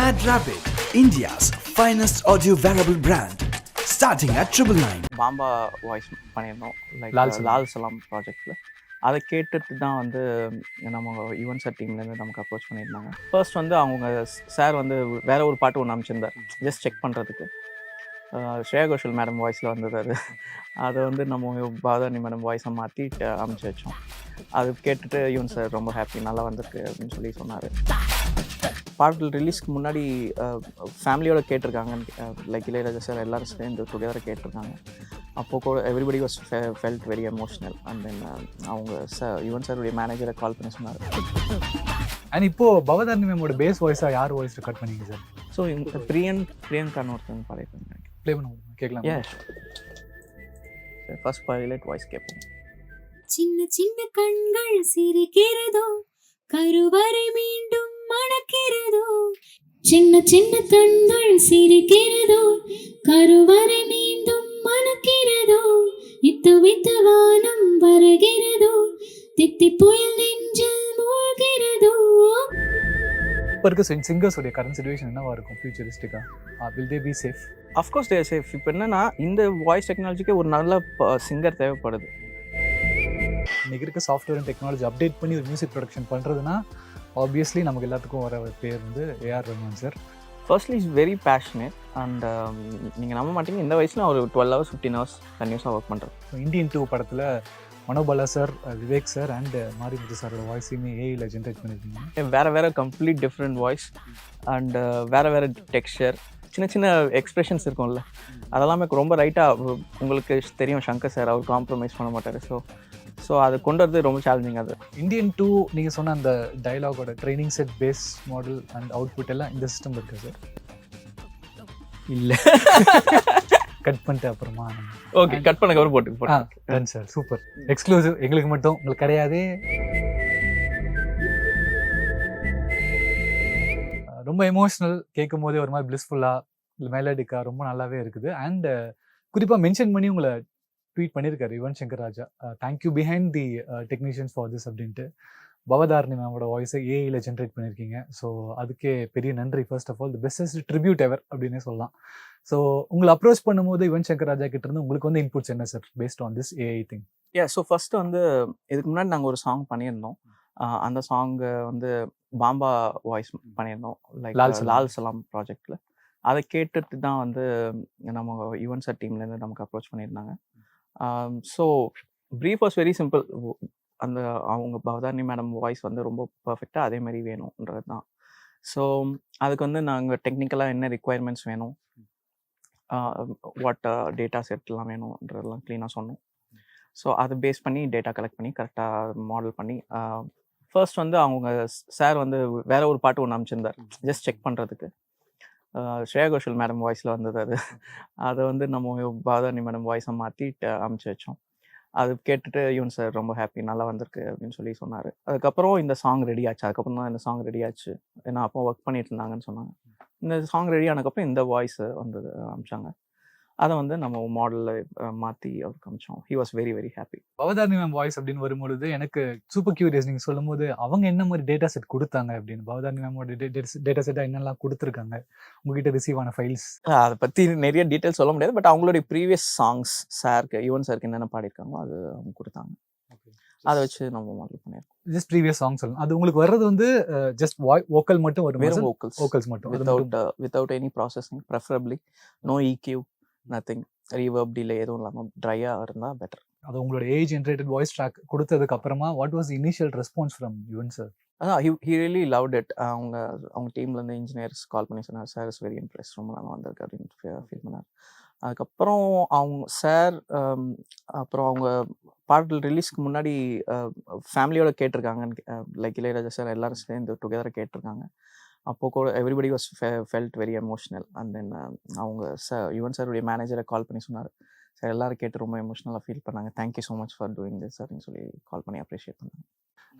Mad Rabbit, India's finest audio wearable brand, starting at 999. பாம்பா voice பண்ணியிருந்தோம் like Lal Salaam. Lal Salaam ப்ராஜெக்டில். அதை கேட்டுட்டு தான் வந்து நம்ம யுவன் சார் டீம்லேருந்து நமக்கு அப்ரோச் பண்ணியிருந்தாங்க. ஃபர்ஸ்ட் வந்து அவங்க சார் வந்து வேற ஒரு பாட்டு ஒன்று அமைச்சிருந்தார் ஜஸ்ட் செக் பண்ணுறதுக்கு. ஸ்ரேயா கோஷல் மேடம் வாய்ஸில் வந்தது அது. அதை வந்து நம்ம பாதானி மேடம் வாய்ஸை மாற்றி அமைச்சு வச்சோம். அது கேட்டுட்டு யுவன் சார் ரொம்ப ஹாப்பி, நல்லா வந்திருக்கு அப்படின்னு சொல்லி சொன்னார். பாடல் ரிலீஸ்க்கு முன்னாடி ஃபேமிலியோட கேட்டிருக்காங்க, லைக் இளையராஜா சார் எல்லோரும் சேர்ந்து டுகெதர் கேட்டிருக்காங்க. அப்போது கூட everybody was felt very emotional. And then அவங்க யுவன் சாருடைய மேனேஜரை கால் பண்ணி சொன்னார். அண்ட் இப்போது பவதாரணி மேமோட பேஸ் வாய்ஸாக யார் வாய்ஸ் ரெக்கார்ட் பண்ணீங்க சார்? ஸோ பிரியங்கான்னு ஒருத்தவங்க பாடியிருக்காங்க. ப்ளே பண்ணுவோம், கேட்கலாம். ஏ ஃபர்ஸ்ட் பைலட் வாய்ஸ் கேட்போம். சின்ன சின்ன கண்கள் சிரிக்கிறதோ, கருவறை மீண்டும் மணக்கிறதோ. சின்ன சின்ன கண்கள் சிரிக்கிறதோ, கருவறை மீண்டும் மணக்கிறதோ. வித்து வித்து வானம் வருகிறதோ, தித்தி புயல் நெஞ்சில் மூழ்கிறதோ. இப்போ இருக்க சிங்கர்ஸோடைய கரண்ட் சிச்சுவேஷன் என்னவா இருக்கும் ஃபியூச்சரிஸ்டிக்காக? Will they be safe? Of course they safe. இப்போ என்னன்னா இந்த வாய்ஸ் டெக்னாலஜிக்கே ஒரு நல்ல சிங்கர் தேவைப்படுது. இன்றைக்கி இருக்க சாஃப்ட்வேர் அண்ட் டெக்னாலஜி அப்டேட் பண்ணி ஒரு மியூசிக் ப்ரொடக்ஷன் பண்ணுறதுனா ஆப்வியஸ்லி நமக்கு எல்லாத்துக்கும் வர பேர் வந்து AR Rahman sir. Firstly is very passionate and நீங்கள் நம்ப மாட்டீங்க, இந்த வயசில் ஒரு 12 hours 15 hours கன்யூஸாக ஒர்க் பண்ணுறது. இந்தியன் 2 படத்தில் Manobala sir, Vivek sir and Marimuthu சாரோட வாய்ஸையுமே ஏஐயில் ஜென்ரேட் பண்ணியிருக்கீங்க. வேறு கம்ப்ளீட் டிஃப்ரெண்ட் வாய்ஸ் அண்ட் வேறு டெக்ஸ்சர், சின்ன சின்ன எக்ஸ்ப்ரெஷன்ஸ் இருக்கும்ல, அதெல்லாமே ரொம்ப ரைட்டாக உங்களுக்கு தெரியும். சங்கர் சார் அவர் காம்ப்ரமைஸ் பண்ண மாட்டார். ஸோ அது கொண்டு வரது ரொம்ப சேலஞ்சிங். அது இந்தியன் 2 நீங்கள் சொன்ன அந்த டைலாகோட training set, base model and output எல்லாம் இந்த சிஸ்டம் இருக்கா சார்? இல்லை, கட் பண்ணிட்டு அப்புறமா ஓகே கட் பண்ண கவர் போட்டு சார். சூப்பர் எக்ஸ்க்ளூசிவ், எங்களுக்கு மட்டும், உங்களுக்கு கிடையாது. ரொம்ப எமோஷ்னல், கேட்கும் போதே ஒரு மாதிரி பிளிஸ்ஃபுல்லாக இல்லை மெலடிக்காக ரொம்ப நல்லாவே இருக்குது. அண்ட் குறிப்பாக மென்ஷன் பண்ணி உங்களை ட்வீட் பண்ணியிருக்காரு Yuvan Shankar Raja, thank you behind the technicians for this அப்படின்ட்டு. பவதாரணி மேமோட வாய்ஸை ஏஐயில் ஜென்ரேட் பண்ணியிருக்கீங்க. ஸோ அதுக்கே பெரிய நன்றி. First of all the bestest tribute ever அப்படின்னே சொல்லலாம். ஸோ உங்களை அப்ரோச் பண்ணும்போது யுவன் சங்கர் ராஜா கிட்ட இருந்து உங்களுக்கு வந்து இன்புட்ஸ் என்ன sir based on this AI thing? So first வந்து இதுக்கு முன்னாடி நாங்கள் ஒரு சாங் பண்ணியிருந்தோம். அந்த சாங்கு வந்து பாம்பா வாய்ஸ் பண்ணியிருந்தோம் லைக் லால் சலாம் ப்ராஜெக்டில். அதை கேட்டுட்டு தான் வந்து நம்ம யுவன் சார் டீம்லேருந்து நமக்கு அப்ரோச் பண்ணியிருந்தாங்க. So brief was very simple. அந்த அவங்க பவதாரணி மேடம் வாய்ஸ் வந்து ரொம்ப பர்ஃபெக்டாக அதே மாதிரி வேணுன்றது தான். ஸோ அதுக்கு வந்து நாங்கள் டெக்னிக்கலாக என்ன ரிக்குவயர்மெண்ட்ஸ் வேணும், வாட் டேட்டா செட்லாம் வேணுன்றதெல்லாம் க்ளீனாக சொன்னோம். ஸோ அதை பேஸ் பண்ணி டேட்டா கலெக்ட் பண்ணி கரெக்டாக மாடல் பண்ணி ஃபர்ஸ்ட் வந்து அவங்க சார் வந்து வேற ஒரு பாட்டு ஒன்று அமைச்சிருந்தார் ஜஸ்ட் செக் பண்ணுறதுக்கு. ஸ்ரேயா கோஷல் மேடம் வாய்ஸில் வந்தது அது. அதை வந்து நம்ம பாதானி மேடம் வாய்ஸை மாற்றி அமைச்சு வச்சோம். அது கேட்டுட்டு யுவன் சார் ரொம்ப ஹாப்பி, நல்லா வந்திருக்கு அப்படின்னு சொல்லி சொன்னார். அதுக்கப்புறம் இந்த சாங் ரெடி ஆச்சு. அதுக்கப்புறம் தான் இந்த சாங் ரெடி ஆச்சு. ஏன்னா அப்போ ஒர்க் பண்ணிட்டு இருந்தாங்கன்னு சொன்னாங்க. இந்த சாங் ரெடி ஆனதுக்கப்புறம் இந்த வாய்ஸ் வந்தது அமிச்சாங்க. அதை வந்து நம்ம மாடலில் மாற்றி அவருக்கு அமிச்சோம். He was very very happy. Bhavatharini ma'am voice அப்படின்னு வரும்பொழுது எனக்கு சூப்பர் கியூரியஸ். நீங்கள் சொல்லும் போது அவங்க என்ன மாதிரி டேட்டா செட் கொடுத்தாங்க அப்படின்னு, பவதாரணி மேமோட டேட்டா செட்டாக என்னெல்லாம் கொடுத்துருக்காங்க உங்ககிட்ட ரிசீவ் ஆன ஃபைல்ஸ்? அதை பற்றி நிறைய டீட்டெயில்ஸ் சொல்ல முடியாது. பட் அவங்களுடைய ப்ரீவியஸ் சாங்ஸ் சாருக்கு, யுவன் சாருக்கு என்னென்ன பாடியிருக்காங்களோ அது அவங்க கொடுத்தாங்க. அதை வச்சு நம்ம மாடல் பண்ணியிருக்கோம். ஜஸ்ட் ப்ரீவியஸ் சாங் சொல்லணும். அது உங்களுக்கு வர்றது வந்து ஜஸ்ட் வோக்கல் மட்டும் வரும்? வெறும் வோக்கல்ஸ் மட்டும், without any processing, preferably no EQ, nothing, reverb, delay எதுவும் இல்லாமல் ட்ரையாக இருந்தால் பெட்டர். அது உங்களோட ஏஜ் ஜென்ரேட்டட் வாய்ஸ் ட்ராக் கொடுத்ததுக்கு அப்புறமா what was initial response from Yuvan sir? அதான் ஹி ரியலி லவ்ட் இட். அவங்க டீம்லேருந்து இன்ஜினியர்ஸ் கால் பண்ணி சொன்னார், சார் இஸ் வெரி இம்ப்ரெஸ், ரொம்ப நல்லா வந்திருக்கு அப்படின்னு ஃபீல் பண்ணார். அதுக்கப்புறம் அவங்க சார் அப்புறம் அவங்க பாடல் ரிலீஸ்க்கு முன்னாடி ஃபேமிலியோட கேட்டிருக்காங்க, லைக் இளையராஜா சார் எல்லோரும் சேர்ந்து டுகெதர் கேட்டிருக்காங்க. அப்போது கூட everybody was felt very emotional. And then அவங்க யுவன் சாருடைய மேனேஜரை கால் பண்ணி சொன்னார், சார் எல்லோரும் கேட்டு ரொம்ப எமோஷ்னலாக ஃபீல் பண்ணாங்க, thank you so much for doing this அப்படின்னு சொல்லி கால் பண்ணி அப்ரிஷியேட் பண்ணாங்க.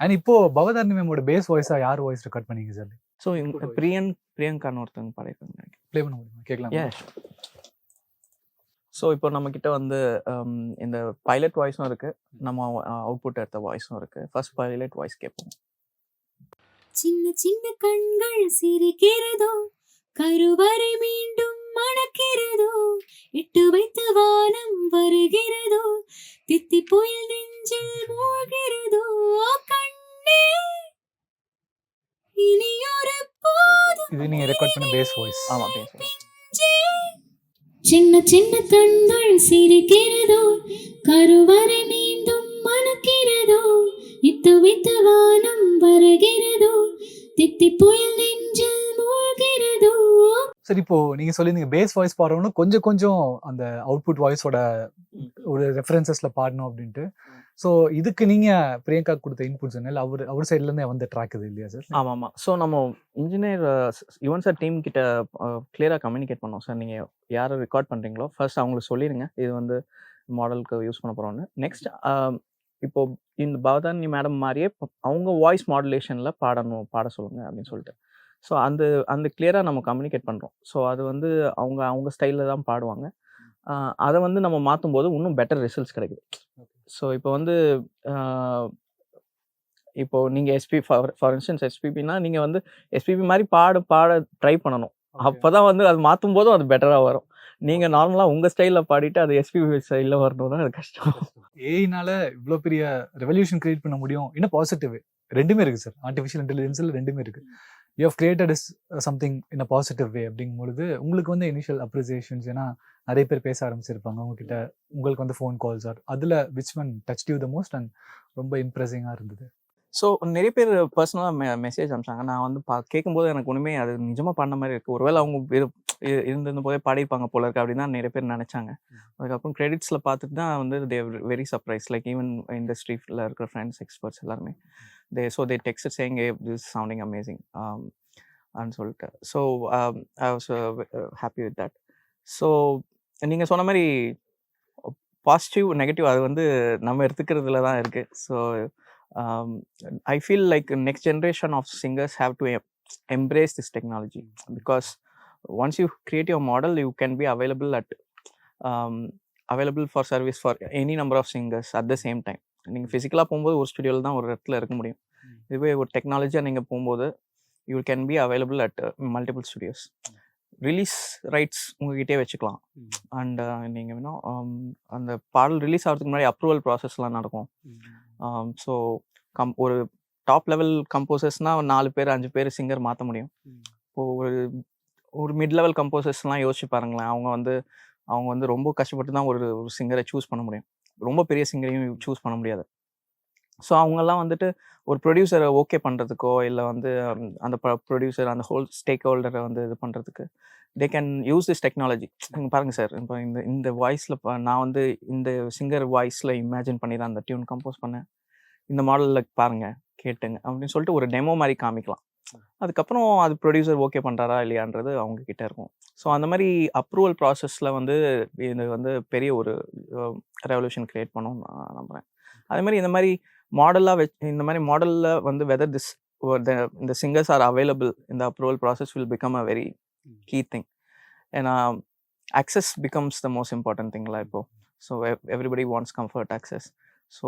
அண்ட் இப்போது பவதாரணி மேமோட பேஸ் வாய்ஸாக யார் வாய்ஸ் ரெக்கார்ட் பண்ணீங்க சார்? ஸோ பிரியங்கான்னு ஒருத்தவங்க பாடியிருக்காங்க. ப்ளே பண்ண முடியுமா, கேட்கலாம்? ஏ ஸோ இப்போ நம்மக்கிட்ட வந்து இந்த பைலட் வாய்ஸும் இருக்குது, நம்ம அவுட்புட் எடுத்த வாய்ஸும் இருக்குது. ஃபர்ஸ்ட் பைலட் வாய்ஸ் கேட்போம். சின்ன சின்ன கண்கள் சிரிக்கிறதோ, கருவறை மீண்டும் மணக்கிறதோ, இட்டு வைத்த வானம் வருகிறதோ, தித்தி புயல் நெஞ்சில் மூழ்கிறதோ, கண்ணே இனியொரு போதும் இது நீங்க ரெக்கார்ட் பண்ண பேஸ் வாய்ஸ். ஆமாம் பேசுகிறேன். நெஞ்சே. சின்ன சின்ன கண்கள் சிரிக்கிறதோ, கருவறை மீண்டும் மணக்கிறதோ, இட்டு வைத்த வானம் வருகிறதோ, தித்தி புயல் நெஞ்சில் மூழ்கிறதோ. சரி, இப்போ நீங்க சொல்லியிருந்தீங்க பேஸ் வாய்ஸ் பாடுறவனு கொஞ்சம் கொஞ்சம் அந்த அவுட்புட் வாய்ஸோட ஒரு ரெஃபரன்சஸ்ல பாடணும் அப்படின்ட்டு. ஸோ இதுக்கு நீங்க பிரியங்கா கொடுத்த இன்புட்ஸ் என்ன? அவர் சைட்ல இருந்தே வந்து ட்ராக் இது இல்லையா சார்? ஆமாம் ஆமாம். ஸோ நம்ம இன்ஜினியர் யுவன் சார் டீம் கிட்ட கிளியராக கம்யூனிகேட் பண்ணோம் சார். நீங்கள் யாரை ரெக்கார்ட் பண்ணுறீங்களோ ஃபர்ஸ்ட் அவங்களுக்கு சொல்லிடுங்க இது வந்து மாடலுக்கு யூஸ் பண்ண போகிறோன்னு. நெக்ஸ்ட் இப்போ இந்த பவதானி மேடம் மாதிரியே அவங்க வாய்ஸ் மாடுலேஷனில் பாட சொல்லுங்க அப்படின்னு சொல்லிட்டு. ஸோ அந்த கிளியராக நம்ம கம்யூனிகேட் பண்ணுறோம். ஸோ அது வந்து அவங்க ஸ்டைலில் தான் பாடுவாங்க. அதை வந்து நம்ம மாற்றும் போது இன்னும் பெட்டர் ரிசல்ட்ஸ் கிடைக்குது. ஸோ இப்போ வந்து இப்போ நீங்கள் ஃபார் இன்ஸ்டன்ஸ் எஸ்பிபினா நீங்கள் வந்து எஸ்பிபி மாதிரி பாட ட்ரை பண்ணணும். அப்போ தான் வந்து அது மாற்றும் போதும் அது பெட்டராக வரும். நீங்கள் நார்மலாக உங்கள் ஸ்டைலில் பாடிட்டு அது எஸ்பிபி ஸ்டைலில் வரணும்னா அது கஷ்டம். ஏஐனால இவ்வளோ பெரிய ரெவல்யூஷன் கிரியேட் பண்ண முடியும். இன்னும் பாசிட்டிவ் ரெண்டுமே இருக்கு சார். ஆர்டிஃபிஷியல் இன்டெலிஜென்ஸில் ரெண்டுமே இருக்கு. You have created is something in a positive way அப்படிங்கும்பொழுது உங்களுக்கு வந்து இனிஷியல் அப்ரிசியேஷன்ஸ், ஏன்னா நிறைய பேர் பேச ஆரம்பிச்சிருப்பாங்க உங்ககிட்ட, உங்களுக்கு வந்து ஃபோன் கால்ஸ் ஆர் அதில் which one touch you the most and ரொம்ப இம்ப்ரெசிங்காக இருந்தது? ஸோ நிறைய பேர் பர்சனலாக மெசேஜ் அனுப்பிச்சாங்க. நான் வந்து கேட்கும்போது எனக்கு ஒன்றுமே அது நிஜமாக பண்ண மாதிரி இருக்குது. ஒருவேளை அவங்க இருந்திருந்த போதே பாடிப்பாங்க போல இருக்கு அப்படின்னு தான் நிறைய பேர் நினச்சாங்க. அதுக்கப்புறம் கிரெடிட்ஸில் பார்த்துட்டு தான் வந்து they very surprise. Like even இண்டஸ்ட்ரியில் இருக்கிற ஃப்ரெண்ட்ஸ் எக்ஸ்பர்ட்ஸ் எல்லாருமே they texted saying hey, this is sounding amazing and சொல்லிட்டு. So I was happy with that. So நீங்கள் சொன்ன மாதிரி பாசிட்டிவ் நெகட்டிவ் அது வந்து நம்ம எடுத்துக்கிறதுல தான் இருக்குது. So I feel like next generation of singers have to embrace this technology because once you create your model you can be available for service for any number of singers at the same time. நீங்கள் ஃபிசிக்கலாக போகும்போது ஒரு ஸ்டுடியோவில் தான் ஒரு இடத்துல இருக்க முடியும். இதுவே ஒரு டெக்னாலஜியாக நீங்கள் போகும்போது you can be available at multiple studios. Release rights உங்ககிட்டே வச்சுக்கலாம். அண்ட் நீங்கள் வேணும் அந்த பாடல் ரிலீஸ் ஆகிறதுக்கு முன்னாடி அப்ரூவல் ப்ராசஸ்லாம் நடக்கும். ஸோ ஒரு டாப் லெவல் கம்போசர்ஸ்னால் 4 பேர் 5 பேர் சிங்கர் மாற்ற முடியும். இப்போது ஒரு மிட் லெவல் கம்போசர்ஸ்லாம் யோசிச்சு பாருங்களேன். அவங்க வந்து ரொம்ப கஷ்டப்பட்டு தான் ஒரு சிங்கரை சூஸ் பண்ண முடியும். ரொம்ப பெரிய சிங்கரையும் சூஸ் பண்ண முடியாது. ஸோ அவங்கெல்லாம் வந்துட்டு ஒரு ப்ரொடியூசரை ஓகே பண்ணுறதுக்கோ இல்லை வந்து அந்த ப்ரொடியூசர் அந்த ஹோல் ஸ்டேக் ஹோல்டரை வந்து இது பண்ணுறதுக்கு they can use this technology. நீங்கள் பாருங்கள் சார், இப்போ இந்த வாய்ஸில் நான் வந்து இந்த சிங்கர் வாய்ஸில் இமேஜின் பண்ணி தான் அந்த டியூன் கம்போஸ் பண்ணேன். இந்த மாடலில் பாருங்கள் கேட்டுங்க அப்படின்னு சொல்லிட்டு ஒரு டெமோ மாதிரி காமிக்கலாம். அதுக்கப்புறம் அது ப்ரொடியூசர் ஓகே பண்ணுறாரா இல்லையான்றது அவங்கக்கிட்ட இருக்கும். ஸோ அந்த மாதிரி அப்ரூவல் ப்ராசஸில் வந்து இது வந்து பெரிய ஒரு ரெவல்யூஷன் க்ரியேட் பண்ணணும்னு நான் நம்புகிறேன். அதே மாதிரி இந்த மாதிரி மாடலில் வந்து வெதர் இந்த சிங்கர்ஸ் ஆர் அவைலபிள் இந்த approval process will become a very key thing. ஏன்னா access becomes the most important thing இப்போது. So everybody wants comfort access. So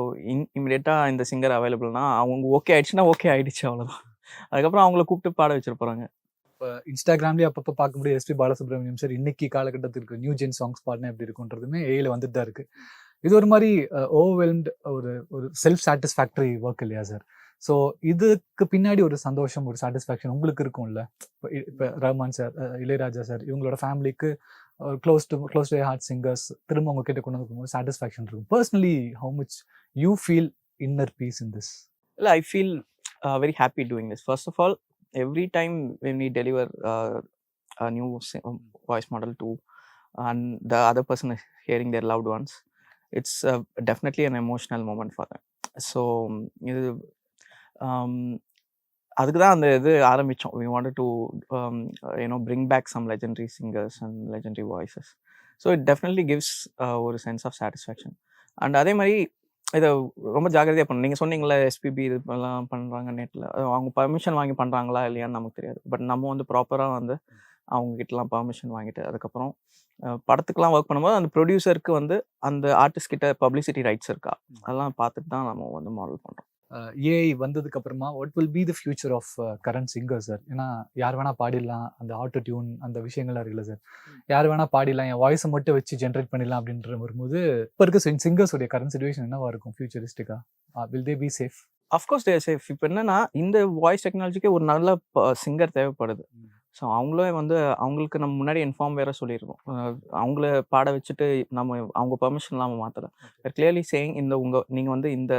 இமிடியேட்டாக இந்த சிங்கர் அவைலபிள்னா அவங்க ஓகே ஆயிடுச்சுன்னா ஓகே ஆகிடுச்சு, அவ்வளோதான். அதுக்கப்புறம் அவங்கள கூப்பிட்டு பாட வச்சிருப்பாங்க. இப்போ இன்ஸ்டாகிராம்லேயே அப்பப்போ பார்க்க முடியும் எஸ்பி பாலசுப்ரமணியம் சார் இன்னைக்கு காலகட்டத்திற்கு நியூ ஜென் சாங்ஸ் பாடினா எப்படி இருக்குன்றதுமே ஏல வந்துட்டு தான் இருக்குது. இது ஒரு மாதிரி ஓவர்வெல்ம்டு ஒரு செல்ஃப் சாட்டிஸ்ஃபேக்டரி ஒர்க் இல்லையா சார்? ஸோ இதுக்கு பின்னாடி ஒரு சந்தோஷம், ஒரு சாட்டிஸ்ஃபேக்ஷன் உங்களுக்கு இருக்கும்ல. இப்போ ரஹ்மான் சார், இளையராஜா சார் இவங்களோட ஃபேமிலிக்கு க்ளோஸ் டு ஹார்ட் சிங்கர்ஸ் திரும்ப உங்க கிட்ட கொண்டு வந்து சாட்டிஸ்ஃபேக்ஷன் இருக்கும். Personally how much you feel inner peace in this? இல்லை, I feel very happy doing this. First of all, every time when we deliver a new voice model to and the other person is hearing their loved ones, it's definitely an emotional moment for them. So இது அதுக்கு தான் அந்த இது ஆரம்பித்தோம். We wanted to bring back some legendary singers and legendary voices. So it definitely gives ஒரு sense of satisfaction. And அதே மாதிரி இதை ரொம்ப ஜாக்கிரதையாக பண்ணணும். நீங்கள் சொன்னீங்களே எஸ்பிபி இது எல்லாம் பண்ணுறாங்க நெட்டில், அவங்க பர்மிஷன் வாங்கி பண்ணுறாங்களா இல்லையான்னு நமக்கு தெரியாது. பட் நம்ம வந்து ப்ராப்பராக வந்து அவங்ககிட்டலாம் பர்மிஷன் வாங்கிட்டு அதுக்கப்புறம் படத்துக்கெலாம் ஒர்க் பண்ணும்போது அந்த ப்ரொடியூசருக்கு வந்து அந்த ஆர்டிஸ்ட் கிட்ட பப்ளிசிட்டி ரைட்ஸ் இருக்கா அதெல்லாம் பார்த்துட்டு தான் நம்ம வந்து மாடல் பண்ணுறோம். ஏஐ வந்ததுக்கு அப்புறமா what will be the future of current singer sir? ஏன்னா யார் வேணா பாடிடலாம், அந்த ஆட்டோ டியூன் அந்த விஷயங்கள்லாம் இருக்குல்ல சார், யார் வேணா பாடிடலாம், என் வாய்ஸை மட்டும் வச்சு ஜென்ரேட் பண்ணிடலாம் அப்படின்ற வரும்போது இப்போ இருக்க சிங்கர்ஸோடைய கரண்ட் சுச்சுவேஷன் என்னவா இருக்கும் ஃபியூச்சரிஸ்டிக்கா? Will they be safe? Of course they're safe. இப்போ என்னன்னா இந்த வாய்ஸ் டெக்னாலஜிக்கே ஒரு நல்ல சிங்கர் தேவைப்படுது. ஸோ அவங்களே வந்து அவங்களுக்கு நம்ம முன்னாடி இன்ஃபார்ம் வேற சொல்லியிருக்கோம். அவங்கள பாட வச்சுட்டு நம்ம அவங்க பெர்மிஷன் இல்லாமல் மாற்றல. கிளியர்லி சேயிங் நீங்கள் வந்து இந்த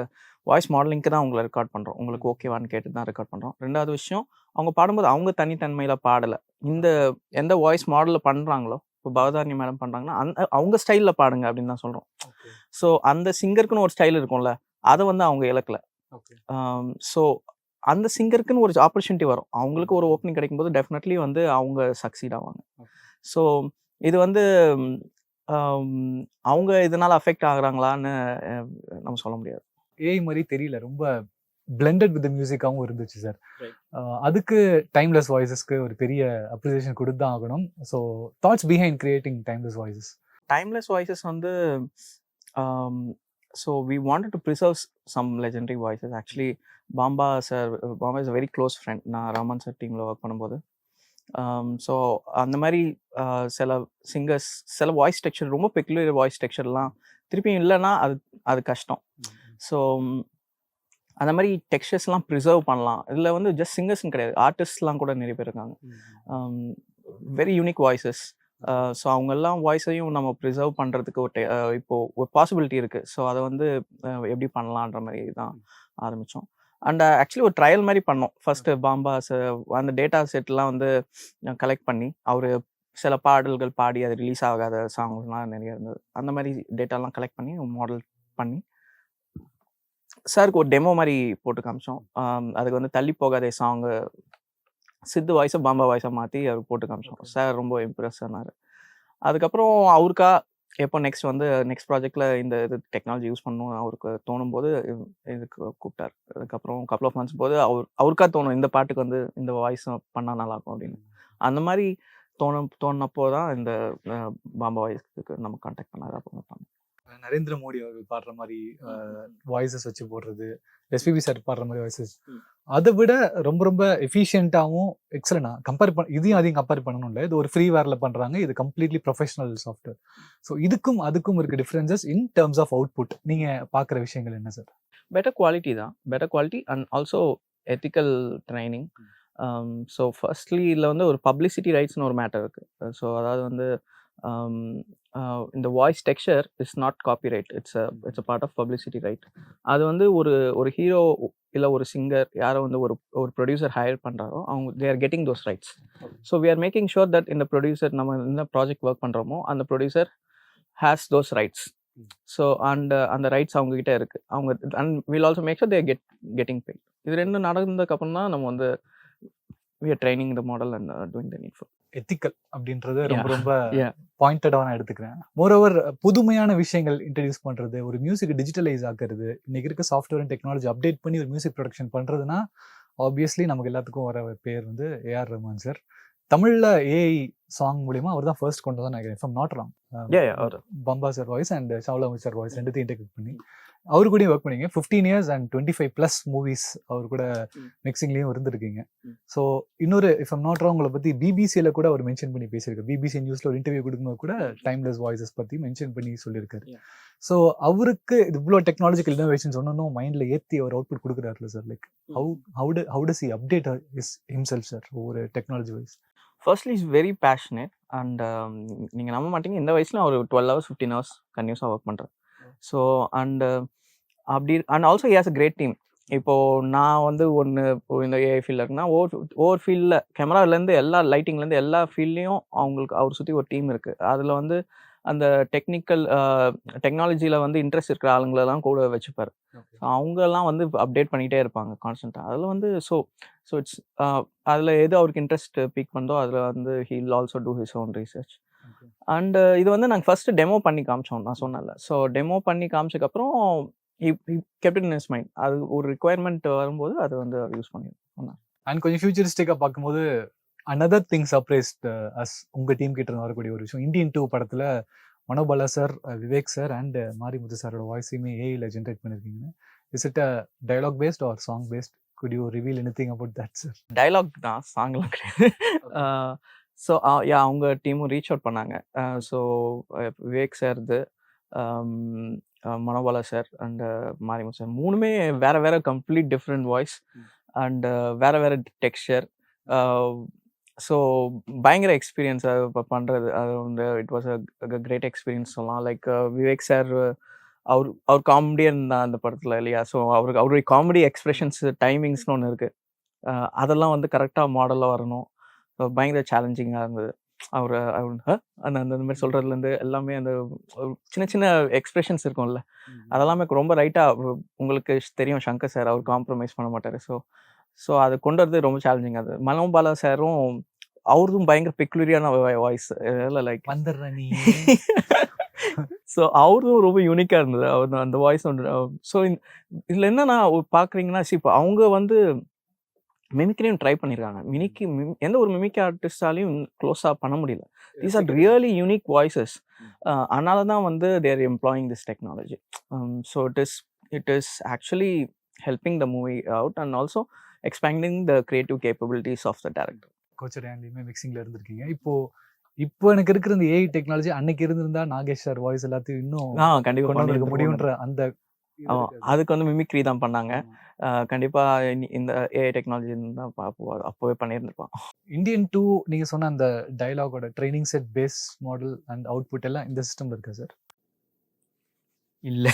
வாய்ஸ் மாடலிங்க்கு தான் உங்களை ரெக்கார்ட் பண்ணுறோம், உங்களுக்கு ஓகேவான்னு கேட்டு தான் ரெக்கார்ட் பண்ணுறோம். ரெண்டாவது விஷயம், அவங்க பாடும்போது அவங்க தனித்தன்மையில் பாடலை. இந்த எந்த வாய்ஸ் மாடலில் பண்ணுறாங்களோ, இப்போ பவதாரணி மேடம் பண்ணுறாங்கன்னா அவங்க ஸ்டைலில் பாடுங்க அப்படின்னு தான் சொல்கிறோம். ஸோ அந்த சிங்கருக்குன்னு ஒரு ஸ்டைல் இருக்கும்ல, அதை வந்து அவங்க இழக்கல. ஸோ அந்த சிங்கருக்குன்னு ஒரு ஆப்பர்ச்சுனிட்டி வரும், அவங்களுக்கு ஒரு ஓப்பனிங் கிடைக்கும்போது டெஃபினெட்லி வந்து அவங்க சக்சீட் ஆவாங்க. ஸோ இது வந்து அவங்க இதனால அஃபெக்ட் ஆகுறாங்களான்னு நம்ம சொல்ல முடியாது. ஏஐ மாதிரி தெரியல, ரொம்ப பிளெண்டட் வித் மியூசிக்காகவும் இருந்துச்சு சார். அதுக்கு டைம்லெஸ் வாய்ஸஸ்க்கு ஒரு பெரிய அப்ரிசியேஷன் கொடுத்து தான் ஆகணும். So that's behind creating timeless voices. Timeless voices வந்து so we wanted to preserve some legendary voices. Actually Bamba is a very close friend. நான் ரமன் சார் டீமில் ஒர்க் பண்ணும்போது ஸோ அந்த மாதிரி சில சிங்கர்ஸ் சில வாய்ஸ் டெக்ஸ்சர் ரொம்ப பெக்குலர் வாய்ஸ் டெக்ஸ்சர்லாம் திருப்பியும் இல்லைன்னா அது கஷ்டம். ஸோ அந்த மாதிரி டெக்ஸ்சர்ஸ்லாம் ப்ரிசர்வ் பண்ணலாம். இதில் வந்து ஜஸ்ட் சிங்கர்ஸ்ன்னு கிடையாது, ஆர்டிஸ்ட்லாம் கூட நிறைய பேர் இருக்காங்க, வெரி யூனிக் வாய்ஸஸ். ஸோ அவங்கெல்லாம் வாய்ஸையும் நம்ம ப்ரிசர்வ் பண்ணுறதுக்கு இப்போது ஒரு பாசிபிலிட்டி இருக்குது. ஸோ அதை வந்து எப்படி பண்ணலான்ற மாதிரி தான் ஆரம்பித்தோம். அண்ட் ஆக்சுவலி ஒரு ட்ரையல் மாதிரி பண்ணோம். ஃபர்ஸ்ட்டு பாம்பாஸ் அந்த டேட்டா செட்லாம் வந்து கலெக்ட் பண்ணி அவர் சில பாடல்கள் பாடி அது ரிலீஸ் ஆகாத சாங்ஸ்லாம் நிறைய இருந்தது. அந்த மாதிரி டேட்டாலாம் கலெக்ட் பண்ணி மாடல் பண்ணி சாருக்கு ஒரு டெமோ மாதிரி போட்டு காமிச்சோம். அதுக்கு வந்து தள்ளி போகாதே சாங்கு சித்து வாய்ஸை பாம்பா வாய்ஸை மாற்றி அவர் போட்டு காமிச்சோம். சார் ரொம்ப இம்ப்ரெஸ் ஆனார். அதுக்கப்புறம் அவருக்கா எப்போ நெக்ஸ்ட் ப்ராஜெக்டில் இந்த இது டெக்னாலஜி யூஸ் பண்ணணும் அவருக்கு தோணும் போது இதுக்கு கூப்பிட்டார். அதுக்கப்புறம் கப்பல் ஆஃப் மந்த்ஸ் போது அவருக்கா தோணும் இந்த பாட்டுக்கு வந்து இந்த வாய்ஸ் பண்ணால் நல்லாயிருக்கும் அப்படின்னு. அந்த மாதிரி தோணுனப்போ தான் இந்த பாம்பா வாய்ஸ்க்கு நம்ம கான்டாக்ட் பண்ணார். அப்போ பண்ணோம். நரேந்திர மோடி அவர்கள் பாடுற மாதிரி வாய்ஸஸ் வச்சு போடுறது, எஸ்பிபி சார் பாடுற மாதிரி வாய்ஸஸ், அதை விட ரொம்ப ரொம்ப எஃபிஷியன்ட்டாகவும் எக்ஸலண்டா இதையும் அதையும் கம்பேர் பண்ணணும் இல்லை. இது ஒரு ஃப்ரீவேரில் பண்ணுறாங்க, இது கம்ப்ளீட்லி ப்ரொஃபஷனல் சாஃப்ட்வேர். ஸோ அதுக்கும் இருக்க differences in terms of output நீங்கள் பார்க்குற விஷயங்கள் என்ன sir? Better quality and also ethical training. So firstly இதில் வந்து ஒரு பப்ளிசிட்டி ரைட்ஸ்னு ஒரு மேட்டர் இருக்குது. ஸோ அதாவது வந்து இந்த voice texture is not copyright, it's a part of publicity right. அது வந்து ஒரு ஹீரோ இல்லை ஒரு சிங்கர் யாரோ வந்து ஒரு ப்ரொடியூசர் ஹையர் பண்ணுறாரோ அவங்க they are getting those rights. So we are making sure that இந்த ப்ரொடியூசர் நம்ம என்ன ப்ராஜெக்ட் ஒர்க் பண்ணுறோமோ அந்த producer has those rights. So அந்த ரைட்ஸ் அவங்ககிட்ட இருக்குது. And will also make sure they getting paid. இது ரெண்டும் நடந்ததுக்கப்புறம் தான் நம்ம வந்து we are training the model and doing the needful. Ethical அப்படின்றது ரொம்ப பாயிண்டடாக நான் எடுத்துக்கிறேன். மோரோவர் புதுமையான விஷயங்கள் இன்ட்ரடியூஸ் பண்ணுறது, ஒரு மியூசிக் டிஜிட்டலைஸ் ஆக்குறது, இன்னைக்கு இருக்க சாஃப்ட்வேர் அண்ட் டெக்னாலஜி அப்டேட் பண்ணி ஒரு மியூசிக் ப்ரொடக்ஷன் பண்ணுறதுனா ஆப்வியஸ்லி நமக்கு எல்லாத்துக்கும் வர பேர் வந்து ஏஆர் ரஹ்மான் சார். தமிழில் ஏஐ சாங் மூலிமா அவர் தான் ஃபர்ஸ்ட் கொண்டு தான் நினைக்கிறேன், if I'm not wrong. Bamba sir voice and ஷாவ்லா சார் வாய்ஸ் ரெண்டுத்தையும் இன்டெகிரேட் பண்ணி அவரு கூட ஒர்க் பண்ணீங்க. 15 years and 25+ மூவிஸ் அவர் கூட மிக்சிங்லேயும் இருந்திருக்கீங்க. ஸோ இன்னொரு இஃப் ஐம் நாட் ராங் உங்களை பற்றி பிபிசியில் கூட அவர் மென்ஷன் பண்ணி பேசியிருக்காரு. பிபிசி நியூஸில் ஒரு இன்டர்வியூ கொடுக்கும்போது கூட டைம்லெஸ் வாய்ஸஸ் பற்றி மென்ஷன் பண்ணி சொல்லியிருக்காரு. ஸோ அவருக்கு இது இவ்வளோ டெக்னாலஜிக்கல் இன்னோவேஷன்ஸ் ஒன்றும் மைண்டில் ஏற்றி அவர் அவுட்புட் கொடுக்குறாருல sir. Like how does he update himself sir ஒரு technology wise? Firstly is very passionate and நீங்கள் நம்ப மாட்டீங்க, இந்த வயசில் அவர் 12 hours 15 hours கன்டினியூஸாக ஒர்க் பண்ணுறாரு. So and also he has a great team. இப்போது நான் வந்து இந்த ஏஐ ஃபீல்டில் இருக்குன்னா ஒவ்வொரு ஃபீல்டில் கேமராலேருந்து எல்லா லைட்டிங்லேருந்து எல்லா ஃபீல்ட்லேயும் அவர் சுற்றி ஒரு டீம் இருக்குது. அதில் வந்து அந்த டெக்னாலஜியில் வந்து இன்ட்ரெஸ்ட் இருக்கிற ஆளுங்களெல்லாம் கூட வச்சுப்பார். ஸோ அவங்கெல்லாம் வந்து அப்டேட் பண்ணிகிட்டே இருப்பாங்க கான்ஸ்டண்ட்டாக. அதில் வந்து ஸோ இட்ஸ் அதில் எது அவருக்கு இன்ட்ரெஸ்ட் பீக் பண்ணதோ அதில் வந்து he will also do his own research. And இது வந்து நாங்கள் ஃபஸ்ட்டு டெமோ பண்ணி காமிச்சோம், நான் சொன்னேன்ல. ஸோ டெமோ பண்ணி காமிச்சதுக்கப்புறம் kept it in his mind. அது ஒரு ரிக்குவயர்மெண்ட் வரும்போது அது வந்து யூஸ் பண்ணிருக்கோம். அண்ட் கொஞ்சம் ஃபியூச்சரிஸ்டிக்காக பார்க்கும்போது another thing surprised us உங்கள் டீம் கிட்ட வரக்கூடிய ஒரு விஷயம், இந்தியன் 2 படத்தில் Manobala sir, Vivek sir and Marimuthu சாரோட வாய்ஸையுமே ஏஐயில் ஜென்ரேட் பண்ணியிருக்கீங்க. Is it a dialogue based or song based? Could you reveal anything about that, sir? Dialogue தான், சாங்லாம் கிடையாது. ஸோ யா அவங்க டீமும் ரீச் அவுட் பண்ணாங்க. ஸோ விவேக் சார்து, Manobala sir and Marimuthu sir 3மே வேற கம்ப்ளீட் டிஃப்ரெண்ட் வாய்ஸ் அண்ட் வேற டெக்ஸ்சர். ஸோ பயங்கர எக்ஸ்பீரியன்ஸ் அது பண்ணுறது. அது வந்து it was a great experience சொல்லலாம். லைக் விவேக் சார் அவர் காமெடியன் தான் அந்த படத்தில் இல்லையா? ஸோ அவருடைய காமெடி எக்ஸ்பிரஷன்ஸ் டைமிங்ஸ்னு ஒன்று இருக்குது. அதெல்லாம் வந்து கரெக்டாக மாடலில் வரணும். பயங்கர சேலஞ்சிங்காக இருந்தது. அவர் அந்த மாதிரி சொல்கிறதுலேருந்து எல்லாமே அந்த சின்ன எக்ஸ்பிரஷன்ஸ் இருக்கும்ல, அதெல்லாமே ரொம்ப ரைட்டாக உங்களுக்கு தெரியும். சங்கர் சார் அவர் காம்ப்ரமைஸ் பண்ண மாட்டார். ஸோ அதை கொண்டு வரது ரொம்ப சேலஞ்சிங்காக இருந்தது. மனோபாலா சாரும் அவரும் பயங்கர பெக்குலரியான வாய்ஸ் இல்லை, லைக் வந்துடுறேன் நீ. ஸோ அவரும் ரொம்ப யூனிக்காக இருந்தது அவர் அந்த வாய்ஸ் ஒன்று. ஸோ இதில் என்னன்னா பார்க்குறீங்கன்னா, இப்போ அவங்க வந்து மிமிக்ரியும் ட்ரை பண்ணியிருக்காங்க. எந்த ஒரு மிமிக் ஆர்டிஸ்டாலையும் க்ளோஸாக பண்ண முடியல. These are really unique voices. அதனால தான் வந்து they're employing this technology. So it is actually helping the movie out and also expanding the creative capabilities of the director. கோச்சர் ஆண்டியுமே மிக்சிங்ல இருந்திருக்கீங்க. இப்போ எனக்கு இருக்கிற இந்த ஏஐ டெக்னாலஜி அன்னைக்கு இருந்திருந்தா நாகேஷ் சார் வாய்ஸ் எல்லாத்தையும் இன்னும் கண்டிப்பாக கொண்டு வந்திருக்க முடியுன்ற அந்த அதுக்கு வந்து மிமிக்ரி தான் பண்ணாங்க. கண்டிப்பா இந்த ஏஐ டெக்னாலஜி தான் அப்போவே பண்ணியிருந்திருப்பான். இந்தியன் 2 நீங்க சொன்ன அந்த டயலாகோட training set base model and output எல்லாம் இந்த சிஸ்டம்ல இருக்கா சார்? இல்ல,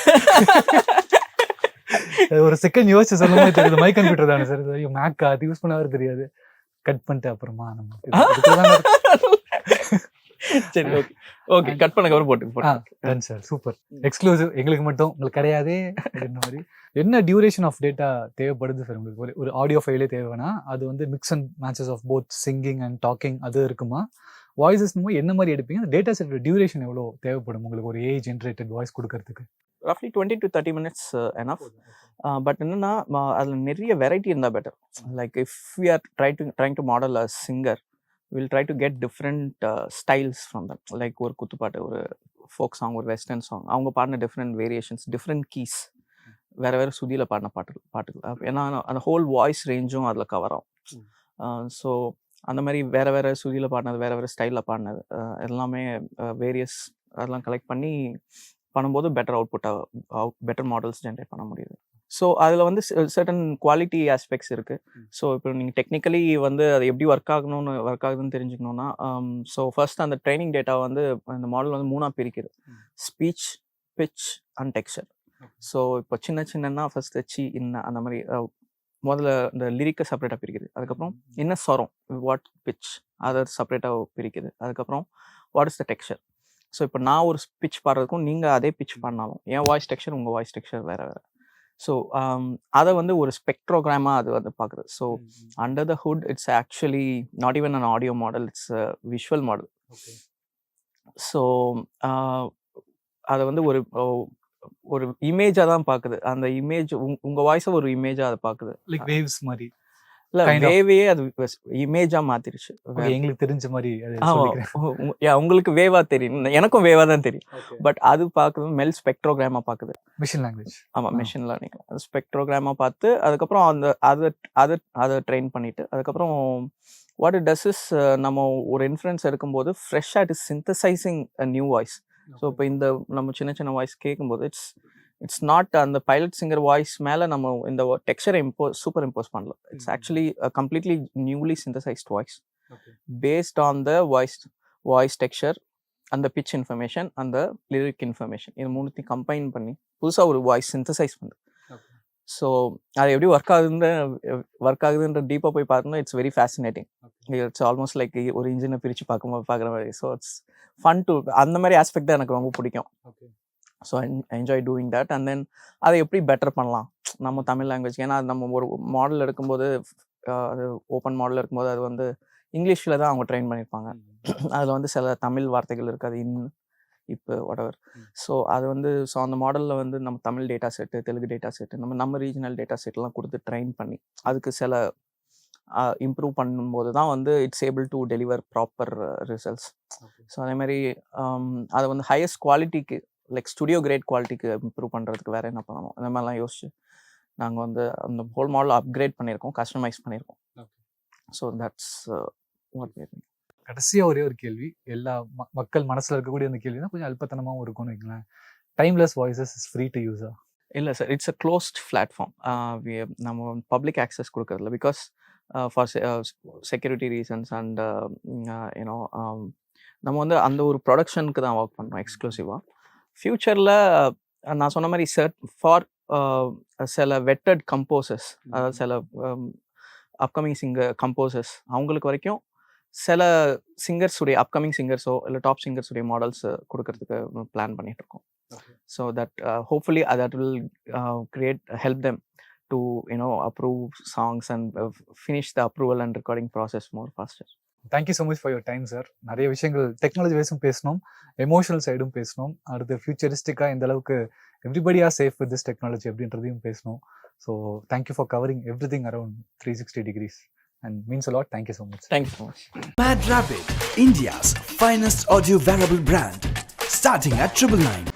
ஒரு செகண்ட் யோசிச்சு சொல்லும்போது தெரியுது மை கம்ப்யூட்டர் தானே சார், மேக்கா அது யூஸ் பண்ணவே தெரியாது. கட் பண்ணிட்டு அப்புறமா நம்ம சரி, ஓகே கட் பண்ண கவர் போட்டு சார். சூப்பர் எக்ஸ்க்ளூசிவ், எங்களுக்கு மட்டும், உங்களுக்கு கிடையாதே அப்படின்ற மாதிரி. என்ன டியூரேஷன் ஆஃப் டேட்டா தேவைப்படுது சார் உங்களுக்கு? ஒரு ஆடியோ ஃபைலே தேவைன்னா அது வந்து mix and matches of both singing and talking அது இருக்குமா? வாய்ஸஸ் என்ன மாதிரி எடுப்பீங்க? டேட்டா செட்டோட டியூரேஷன் எவ்வளோ தேவைப்படும் உங்களுக்கு ஒரு ஏஐ ஜென்ரேட்டட் வாய்ஸ் கொடுக்கறதுக்கு? ரஃப்லி 20 to 30 minutes enough. பட் என்னன்னா அதில் நிறைய வெரைட்டி இருந்தால் better. Like if we are trying to model a singer, we'll try to get different styles from them. Like ஒரு குத்துப்பாட்டு, ஒரு ஃபோக் சாங், ஒரு வெஸ்டர்ன் சாங், அவங்க பாடின டிஃப்ரெண்ட் வேரியேஷன்ஸ், டிஃப்ரெண்ட் கீஸ், வேறு சுதியில் பாடின பாட்டுகள். ஏன்னா அந்த ஹோல் வாய்ஸ் ரேஞ்சும் அதில் கவர் ஆகும். ஸோ அந்த மாதிரி வேறு சுதியில் பாடினது, வேறு ஸ்டைலில் பாடினது எல்லாமே வேரியஸ் அதெல்லாம் கலெக்ட் பண்ணி பண்ணும்போது பெட்டர் அவுட்புட்டாக பெட்டர் மாடல்ஸ் ஜென்ரேட் பண்ண முடியுது. ஸோ அதில் வந்து சர்டன் குவாலிட்டி ஆஸ்பெக்ட்ஸ் இருக்குது. ஸோ இப்போ நீங்கள் டெக்னிக்கலி வந்து அது எப்படி ஒர்க் ஆகுதுன்னு தெரிஞ்சுக்கணுன்னா, ஸோ ஃபர்ஸ்ட் அந்த ட்ரைனிங் டேட்டா வந்து அந்த மாடல் வந்து 3ஆக பிரிக்குது: speech, pitch and texture. So இப்போ சின்னன்னா ஃபர்ஸ்ட் அந்த மாதிரி முதல்ல இந்த லிரிக்கை செப்பரேட்டாக பிரிக்குது. அதுக்கப்புறம் என்ன சொரம், வாட் பிச், அதை செப்பரேட்டாக பிரிக்குது. அதுக்கப்புறம் what is the texture. So இப்போ நான் ஒரு பிச் பாடுறதுக்கும் நீங்கள் அதே பிச் பண்ணாலும் என் வாய்ஸ் டெக்ஸ்சர் உங்கள் வாய்ஸ் டெக்ஸ்சர் வேறு. ஸோ அதை வந்து ஒரு ஸ்பெக்ட்ரோகிராமாக அது வந்து பார்க்குறது. So under the hood it's actually not even an audio model, it's visual model. So அதை வந்து ஒரு இமேஜாக தான் பார்க்குது. அந்த இமேஜ் உங்கள் வாய்ஸை ஒரு இமேஜாக அதை பார்க்குது. லைக் வேவ்ஸ் மாதிரி இல்லை, வேவே அது இமேஜாக மாற்றிருச்சு. எங்களுக்கு தெரிஞ்ச மாதிரி. உங்களுக்கு வேவா தெரியும், எனக்கும் வேவா தான் தெரியும். பட் அது பார்க்குறது மெல் ஸ்பெக்ட்ரோகிராமாக பார்க்குது. Machine language. ஆமாம், மிஷின் லேர்னிங். அது ஸ்பெக்ட்ரோகிராமாக பார்த்து அதுக்கப்புறம் அதை ட்ரெயின் பண்ணிவிட்டு அதுக்கப்புறம் வாட் இட் டஸ் இஸ் நம்ம ஒரு இன்ஃப்ளூயன்ஸ் எடுக்கும்போது ஃப்ரெஷ்ஷாக it is synthesising a new voice. So இப்போ இந்த நம்ம சின்ன வாய்ஸ் கேட்கும்போது இட்ஸ் நாட் அந்த பைலட் சிங்கர் வாய்ஸ் மேலே நம்ம இந்த டெக்ஸ்சரை சூப்பர் இம்போஸ் பண்ணல. It's actually completely newly synthesised voice based on the voice texture, அந்த பிச் இன்ஃபர்மேஷன், அந்த லிரிக் இன்ஃபர்மேஷன், இது மூணுத்தையும் கம்பைன் பண்ணி புதுசாக ஒரு வாய்ஸ் சிந்தசைஸ் பண்ணுது. ஸோ அது எப்படி ஒர்க் ஆகுதுன்ற டீப்பாக போய் பார்த்தோம்னா it's very fascinating. It's almost like ஒரு இன்ஜினை பிரித்து பார்க்குற மாதிரி. ஸோ இட்ஸ் ஃபன் டு அந்த மாதிரி ஆஸ்பெக்ட் தான் எனக்கு ரொம்ப பிடிக்கும். So I enjoy doing that. And then அதை எப்படி பெட்டர் பண்ணலாம் நம்ம தமிழ் லாங்குவேஜ். ஏன்னா நம்ம ஒரு மாடல் எடுக்கும்போது, அது ஓப்பன் மாடல் இருக்கும்போது அது வந்து இங்கிலீஷில் தான் அவங்க ட்ரெயின் பண்ணியிருப்பாங்க. அதில் வந்து சில தமிழ் வார்த்தைகள் இருக்காது, இப்போ whatever. ஸோ அது வந்து அந்த மாடலில் வந்து நம்ம Tamil data set, Telugu data set, நம்ம ரீஜனல் டேட்டா செட்லாம் கொடுத்து ட்ரெயின் பண்ணி அதுக்கு சில இம்ப்ரூவ் பண்ணும்போது தான் வந்து it's able to deliver proper results. So அதே மாதிரி அதை வந்து ஹையஸ்ட் குவாலிட்டிக்கு, லைக் ஸ்டுடியோ கிரேட் குவாலிட்டிக்கு இம்ப்ரூவ் பண்ணுறதுக்கு வேறு என்ன பண்ணணும், இந்த மாதிரிலாம் யோசிச்சு நாங்கள் வந்து அந்த ஹோல் மாடல் அப்கிரேட் பண்ணியிருக்கோம், கஸ்டமைஸ் பண்ணியிருக்கோம். So that's what we are. கடைசியாக ஒரே ஒரு கேள்வி, எல்லா மக்கள் மனசில் இருக்கக்கூடிய அந்த கேள்வி தான் கொஞ்சம் அல்பத்தனமாகவும் இருக்கும்னு வைங்களேன். Timeless voices is free to யூஸா? இல்லை sir, it's a closed platform. நம்ம பப்ளிக் ஆக்சஸ் கொடுக்கறதில்ல, because for security reasons and you know நம்ம வந்து அந்த ஒரு ப்ரொடக்ஷனுக்கு தான் ஒர்க் பண்ணுறோம் எக்ஸ்க்ளூசிவாக. ஃப்யூச்சரில் நான் சொன்ன மாதிரி ஃபார் சில வெட்டட் கம்போசர்ஸ், அதாவது சில அப்கமிங் கம்போசர்ஸ் அவங்களுக்கு வரைக்கும் சில சிங்கர்ஸுடைய அப்கமிங் சிங்கர்ஸோ இல்லை டாப் சிங்கர்ஸுடைய மாடல்ஸ் கொடுக்கறதுக்கு பிளான் பண்ணிட்டு இருக்கோம். So that hopefully that will help them to approve songs and finish the approval and recording process more faster. Thank you so much for your time sir. நிறைய விஷயங்கள் technology வைஸும் பேசணும், emotional சைடும் பேசணும், அடுத்து ஃபியூச்சரிஸ்டிக்காக எந்த அளவுக்கு everybody are safe with this technology அப்படின்றதையும் பேசணும். So thank you for covering every thing around 360 degrees and means a lot. Thank you so much. Thank you so much. Mad Rapid, India's finest audio wearable brand, starting at 999.